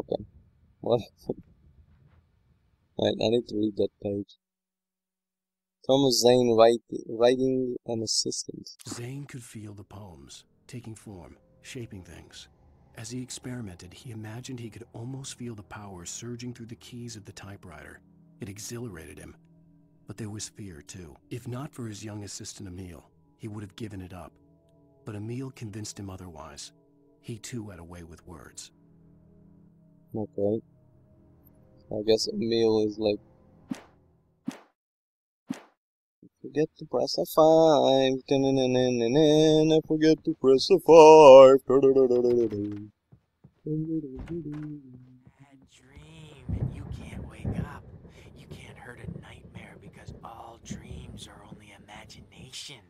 Okay. What? Right, I need to read that page. Thomas Zane writing an assistant. Zane could feel the poems, taking form, shaping things. As he experimented, he imagined he could almost feel the power surging through the keys of the typewriter. It exhilarated him. But there was fear, too. If not for his young assistant Emile, he would have given it up. But Emile convinced him otherwise. He, too, had a way with words. Okay. I guess Emile is like... Forget to press a 5. I forget to press a 5. Bad dream, and you can't wake up. You can't hurt a nightmare because all dreams are only imagination.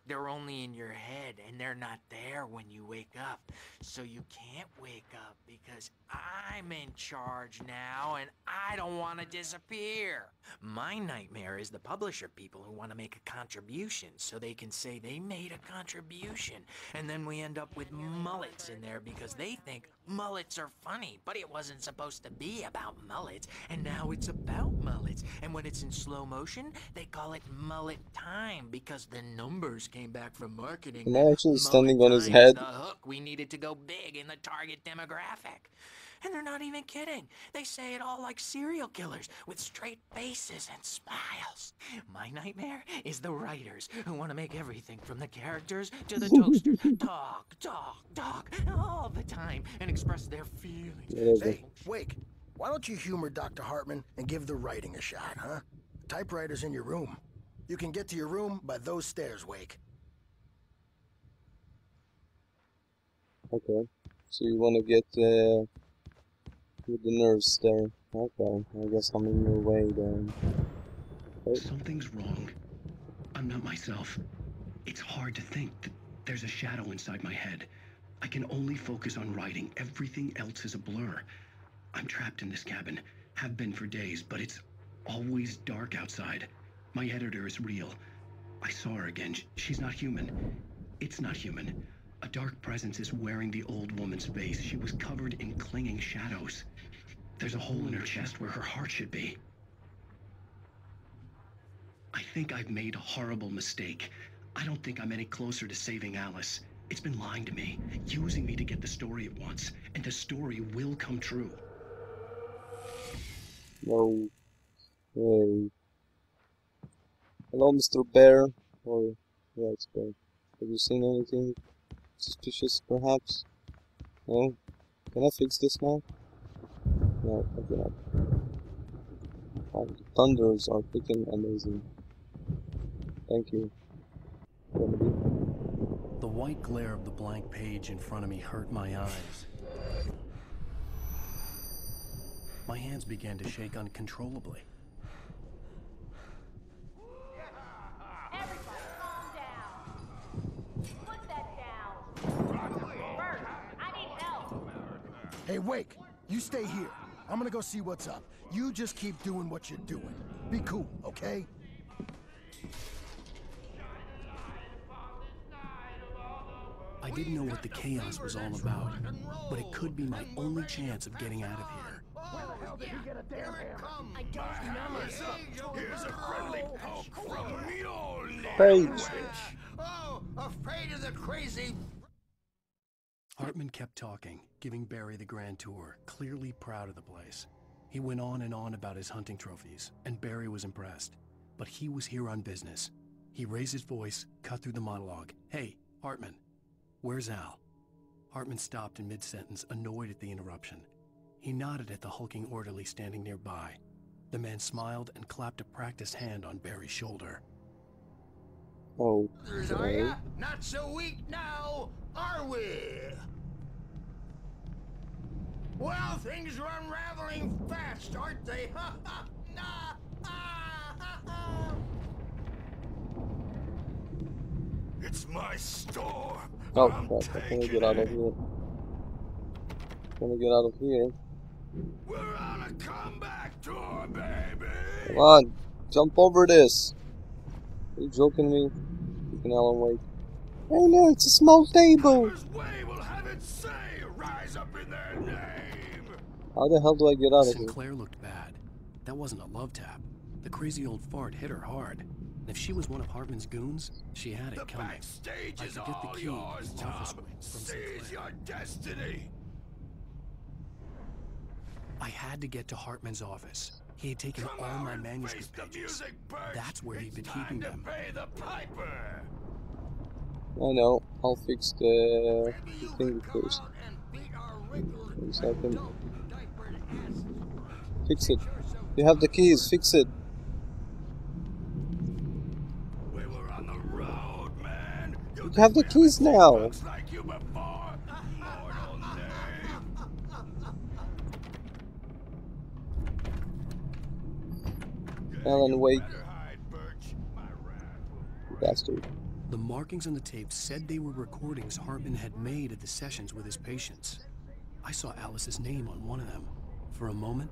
They're only in your head, and they're not there when you wake up. So you can't wake up because I'm in charge now, and I don't want to disappear. My nightmare is the publisher people who want to make a contribution so they can say they made a contribution. And then we end up with mullets in there because they think mullets are funny, but it wasn't supposed to be about mullets, and now it's about mullets. And when it's in slow motion, they call it mullet time because the numbers came back from marketing. Am I actually standing on his Mullet time head? is the hook we needed to go big in the target demographic. And they're not even kidding. They say it all like serial killers with straight faces and smiles. My nightmare is the writers who want to make everything from the characters to the toaster talk all the time and express their feelings. Hey, Wake, why don't you humor Dr. Hartman and give the writing a shot, huh? The typewriter's in your room. You can get to your room by those stairs, Wake. Okay. So you want to get with the nurse there. Okay. I guess I'm in your way then. Okay. Something's wrong. I'm not myself. It's hard to think that there's a shadow inside my head. I can only focus on writing. Everything else is a blur. I'm trapped in this cabin. Have been for days, but it's always dark outside. My editor is real. I saw her again. She's not human. It's not human. A dark presence is wearing the old woman's face. She was covered in clinging shadows. There's a hole in her chest where her heart should be. I think I've made a horrible mistake. I don't think I'm any closer to saving Alice. It's been lying to me, using me to get the story it wants, and the story will come true. No. Hey. Hello, Mr. Bear. Or, yeah, it's Bear. Have you seen anything suspicious, perhaps? No? Can I fix this now? No, I cannot. Oh, the thunders are freaking amazing. Thank you. Remedy. The white glare of the blank page in front of me hurt my eyes. My hands began to shake uncontrollably. Everybody calm down. Put that down. Bert, I need help. Hey, Wake, you stay here. I'm gonna go see what's up. You just keep doing what you're doing. Be cool, okay? I didn't know what the chaos was all about, but it could be my only chance of getting out of here. Where the hell did he get a damn hammer? I don't know. Here's a friendly poke from Mjolnir. Page. Oh, afraid of the crazy. Hartman kept talking, giving Barry the grand tour, clearly proud of the place. He went on and on about his hunting trophies, and Barry was impressed. But he was here on business. He raised his voice, cut through the monologue. Hey, Hartman, where's Al? Hartman stopped in mid-sentence, annoyed at the interruption. He nodded at the hulking orderly standing nearby. The man smiled and clapped a practiced hand on Barry's shoulder. Oh. Are ya? Not so weak now, are we? Well, things are unraveling fast, aren't they? Ha ha! Nah! Ah, ha, ha. It's my storm. Oh, I'm crap. I can taking get out of it. here. Gonna get out of here. We're on a comeback tour, baby. Come on. Jump over this. Are you joking me? Freaking Alan Wake. Oh no, it's a small table. Whoever's way will have its say. Rise up in their name. How the hell do I get out of here? Sinclair looked bad. That wasn't a love tap. The crazy old fart hit her hard. And if she was one of Hartman's goons, she had it coming. Backstage I is could get the all key yours, to the office Tom. wing from Seize Sinclair. your destiny. I had to get to Hartman's office. He had taken Come all out my and face manuscript the pages. music, Birch. That's where he'd been It's keeping time them. to pay the piper. I know. I'll fix the Maybe you thing could come first. out and beat our wrinkled, 1 second. adult, diapered asses. Fix it. Get yourself You have the keys. Fix it. We were on the road, man. You have the keys now. Looks like you before. Mortal name. Alan Wake, Better hide, Birch. My wrath will bastard. The markings on the tape said they were recordings Hartman had made at the sessions with his patients. I saw Alice's name on one of them. For a moment,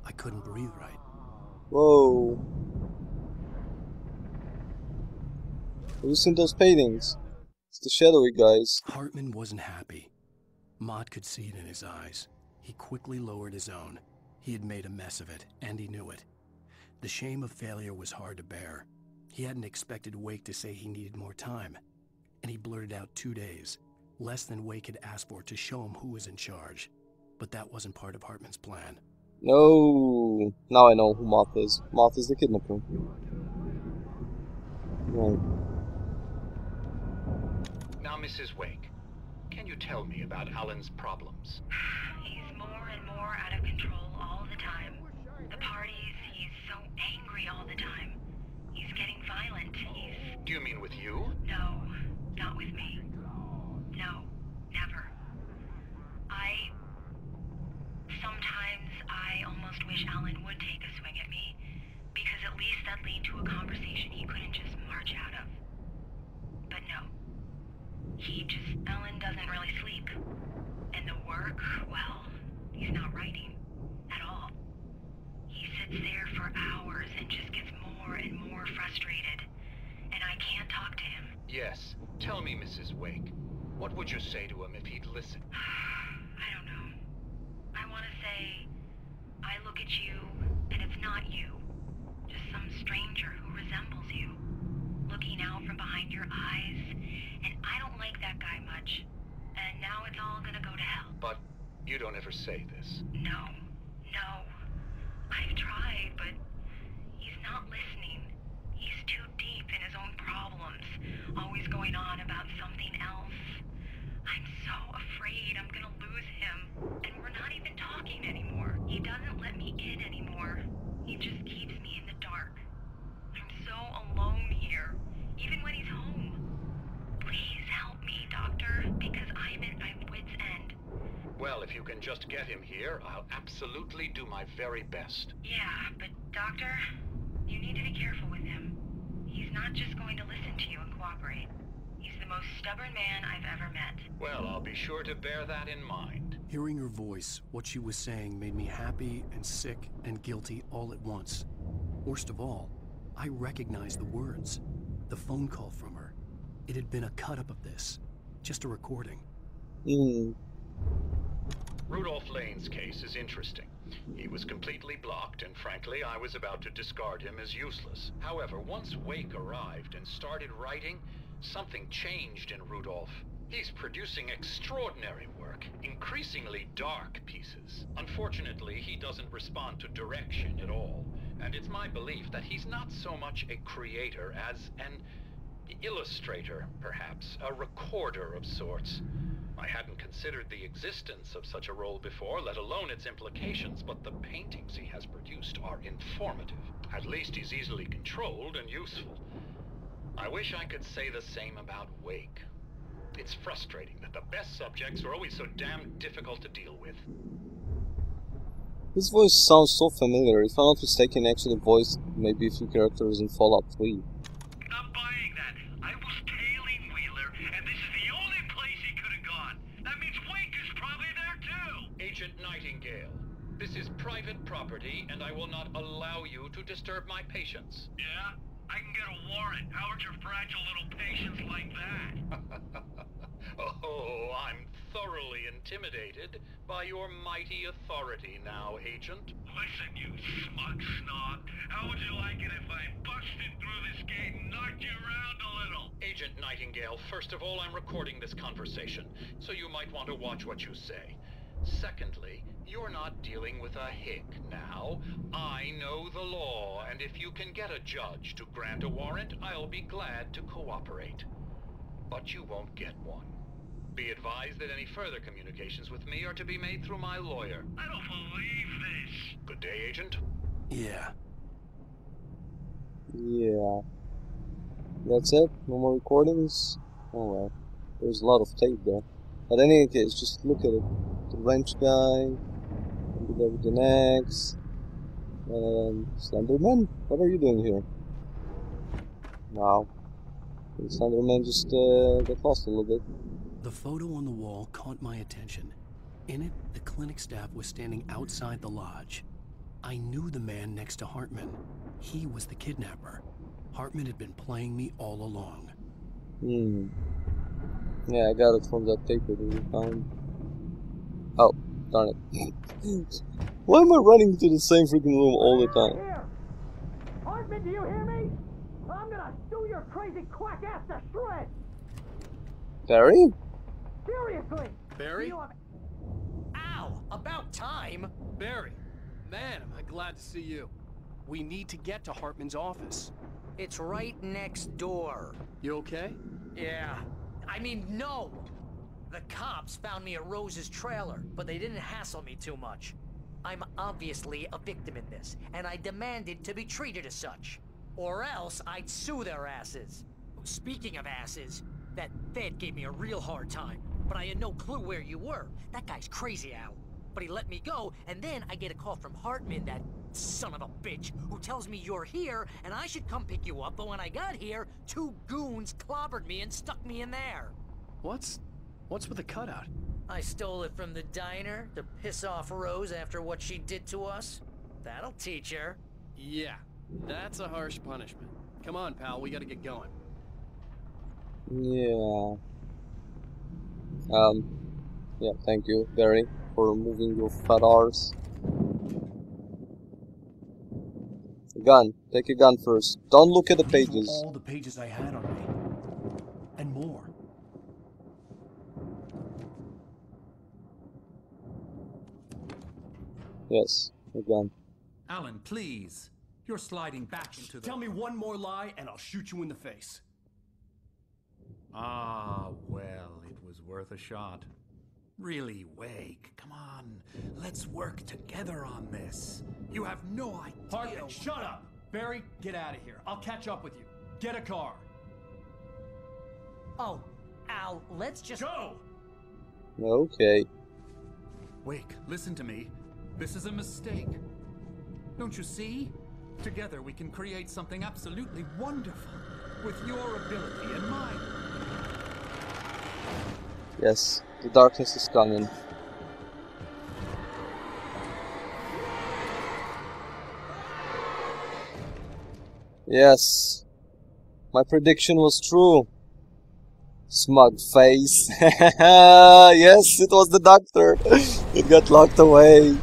I couldn't breathe right. Whoa. Have you seen those paintings? It's the shadowy guys. Hartman wasn't happy. Mott could see it in his eyes. He quickly lowered his own. He had made a mess of it, and he knew it. The shame of failure was hard to bear. He hadn't expected Wake to say he needed more time, and he blurted out 2 days, less than Wake had asked for, to show him who was in charge. But that wasn't part of Hartman's plan. No. Now I know who Moth is. Moth is the kidnapper. Right. Now, Mrs. Wake, can you tell me about Alan's problems? He's more and more out of control all the time. The parties, he's so angry all the time. He's getting violent. Do you mean with you? No, not with me. No, never. Sometimes I almost wish Alan would take a swing at me, because at least that'd lead to a conversation he couldn't just march out of. But no. Alan doesn't really sleep. And the work, well, he's not writing at all. He sits there for hours and just gets more and more frustrated. And I can't talk to him. Yes. Tell me, Mrs. Wake, what would you say to him if he'd listen? I don't know. I want to say, I look at you, and it's not you. Just some stranger who resembles you. Looking out from behind your eyes, and I don't like that guy much. And now it's all gonna go to hell. But you don't ever say this. No. I've tried, but he's not listening. He's too deep in his own problems, always going on about something else. I'm so afraid I'm gonna lose him, and we're not even talking anymore. He doesn't let me in anymore. He just keeps me in the dark. I'm so alone here, even when he's home. Please help me, Doctor, because I'm at my wit's end. Well, if you can just get him here, I'll absolutely do my very best. Yeah, but Doctor, you need to be careful with him. He's not just going to listen to you and cooperate. He's the most stubborn man I've ever met. Well, I'll be sure to bear that in mind. Hearing her voice, what she was saying made me happy and sick and guilty all at once. Worst of all, I recognized the words. The phone call from her. It had been a cut-up of this. Just a recording. Rudolph Lane's case is interesting. He was completely blocked, and frankly, I was about to discard him as useless. However, once Wake arrived and started writing, something changed in Rudolph. He's producing extraordinary work, increasingly dark pieces. Unfortunately, he doesn't respond to direction at all, and it's my belief that he's not so much a creator as an illustrator, perhaps, a recorder of sorts. I hadn't considered the existence of such a role before, let alone its implications, but the paintings he has produced are informative. At least he's easily controlled and useful. I wish I could say the same about Wake. It's frustrating that the best subjects are always so damn difficult to deal with. His voice sounds so familiar. If I'm not mistaken, he actually voiced maybe a few characters in Fallout 3. Not buying that. I was tailing Wheeler, and this is the only place he could have gone. That means Wake is probably there too. Agent Nightingale, this is private property, and I will not allow you to disturb my patients. Yeah? I can get a warrant. How would your fragile little patients like that? Oh, I'm thoroughly thoroughly intimidated by your mighty authority now, Agent. Listen, you smug snob. How would you like it if I busted through this gate and knocked you around a little? Agent Nightingale, first of all, I'm recording this conversation, so you might want to watch what you say. Secondly, you're not dealing with a hick now. I know the law, and if you can get a judge to grant a warrant, I'll be glad to cooperate. But you won't get one. Be advised that any further communications with me are to be made through my lawyer. I don't believe this. Good day, Agent. Yeah. Yeah. That's it? No more recordings? Oh well. There's a lot of tape there. But in any case, just look at it. The wrench guy, and there with an axe, and Slenderman? What are you doing here? Wow. The Slenderman just got lost a little bit. The photo on the wall caught my attention. In it, the clinic staff was standing outside the lodge. I knew the man next to Hartman. He was the kidnapper. Hartman had been playing me all along. Yeah, I got it from that paper that we found. Oh, darn it. Why am I running to the same freaking room all the time? Here! Hartman, do you hear me? I'm gonna sue your crazy quack ass to shreds! Barry? Seriously! Barry? You have... Ow! About time! Barry, man, am I glad to see you. We need to get to Hartman's office. It's right next door. You okay? Yeah. I mean, no! The cops found me at Rose's trailer, but they didn't hassle me too much. I'm obviously a victim in this, and I demanded to be treated as such. Or else I'd sue their asses. Speaking of asses, that Fed gave me a real hard time, but I had no clue where you were. That guy's crazy, Al. But he let me go, and then I get a call from Hartman, that son of a bitch, who tells me you're here, and I should come pick you up, but when I got here, 2 goons clobbered me and stuck me in there. What's with the cutout? I stole it from the diner to piss off Rose after what she did to us. That'll teach her. Yeah, that's a harsh punishment. Come on, pal, we gotta get going. Yeah. Yeah, thank you, Barry, for removing your fat arse. Gun. Take a gun first. Don't look at the These were pages. all the pages I had on me. And more. Yes, a gun. Alan, please. You're sliding back into the... Tell me one more lie and I'll shoot you in the face. Ah, well, it was worth a shot. Really, Wake, come on. Let's work together on this. You have no idea... Hartman, shut up! Barry, get out of here. I'll catch up with you. Get a car. Oh, Al, let's just... Go! Okay. Wake, listen to me. This is a mistake. Don't you see? Together we can create something absolutely wonderful. With your ability and mine. Yes, the darkness is coming. Yes. My prediction was true. Smug face. Yes, it was the doctor. It got locked away.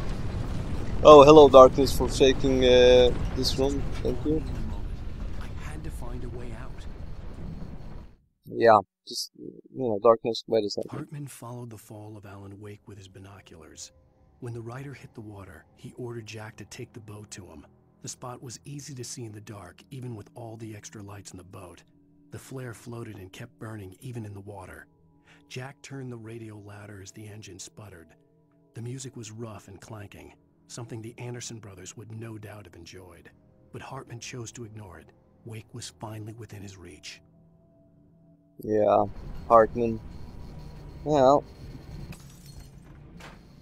Oh, hello, darkness, for shaking this room. Thank you. I had to find a way out. Yeah, just, darkness, wait a second. Hartman followed the fall of Alan Wake with his binoculars. When the rider hit the water, he ordered Jack to take the boat to him. The spot was easy to see in the dark, even with all the extra lights in the boat. The flare floated and kept burning, even in the water. Jack turned the radio louder as the engine sputtered. The music was rough and clanking, something the Anderson brothers would no doubt have enjoyed. But Hartman chose to ignore it. Wake was finally within his reach. Yeah, Hartman. Well,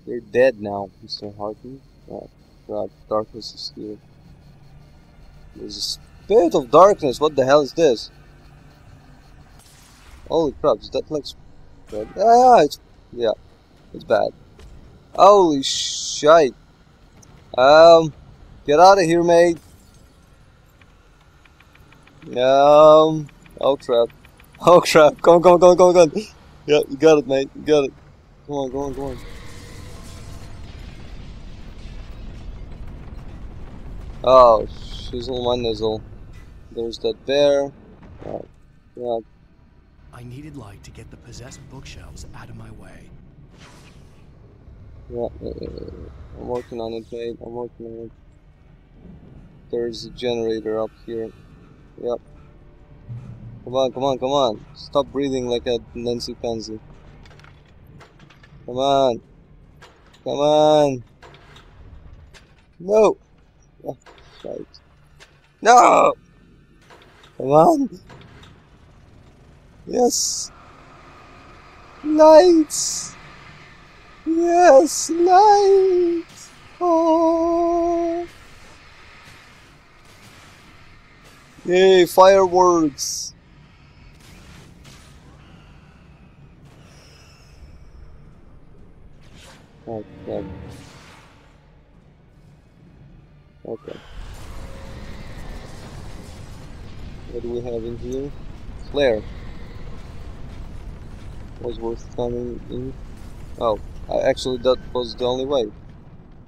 you're dead now, Mr. Hartman. Oh, God, darkness is here. There's a spirit of darkness. What the hell is this? Holy crap! Is that like bad? Yeah, it's bad. Holy shite! Get out of here, mate. Oh crap! Oh crap! Come on! Yeah, you got it, mate. You got it. Go on, go on, go on. Oh, shizzle my nizzle. There's that bear. Oh, yeah. I needed light to get the possessed bookshelves out of my way. Yeah. I'm working on it, mate. I'm working on it. There's a generator up here. Yep. Come on, come on, come on. Stop breathing like a Nancy Pansy. Come on. Come on. No. Oh, shite. No! Come on. Yes. Lights. Yes, lights. Oh. Yay, fireworks. Oh, God. Okay. What do we have in here? Flare. Was worth coming in. Oh, actually that was the only way.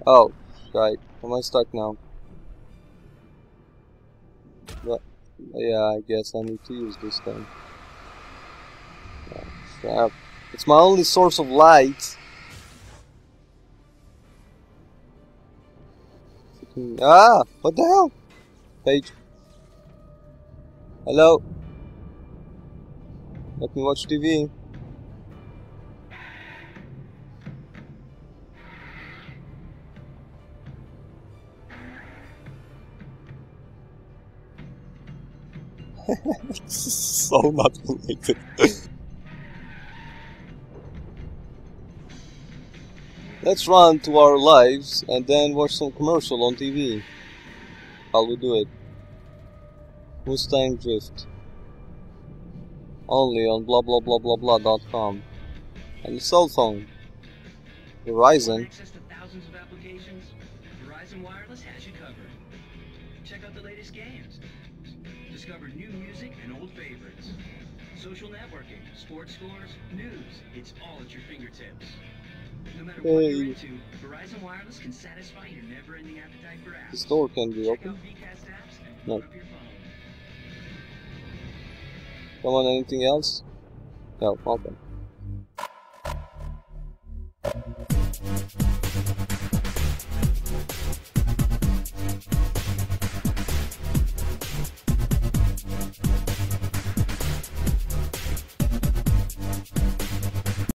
Oh, right. Am I stuck now? But, yeah, I guess I need to use this thing. Oh, crap. It's my only source of light. Ah! What the hell? Page. Hello? Let me watch TV. So not related. Let's run to our lives and then watch some commercial on TV. How we do it? Mustang Drift. Only on blah blah blah blah blah.com. And the cell phone. Verizon. Access to thousands of applications? Verizon Wireless has you covered. Check out the latest games. Discover new music and old favorites. Social networking, sports scores, news. It's all at your fingertips. No matter what you're into, Verizon Wireless can satisfy your never-ending appetite for apps. The store can be Check open. out VCast apps and No. load up your phone. Come on, anything else? No, okay.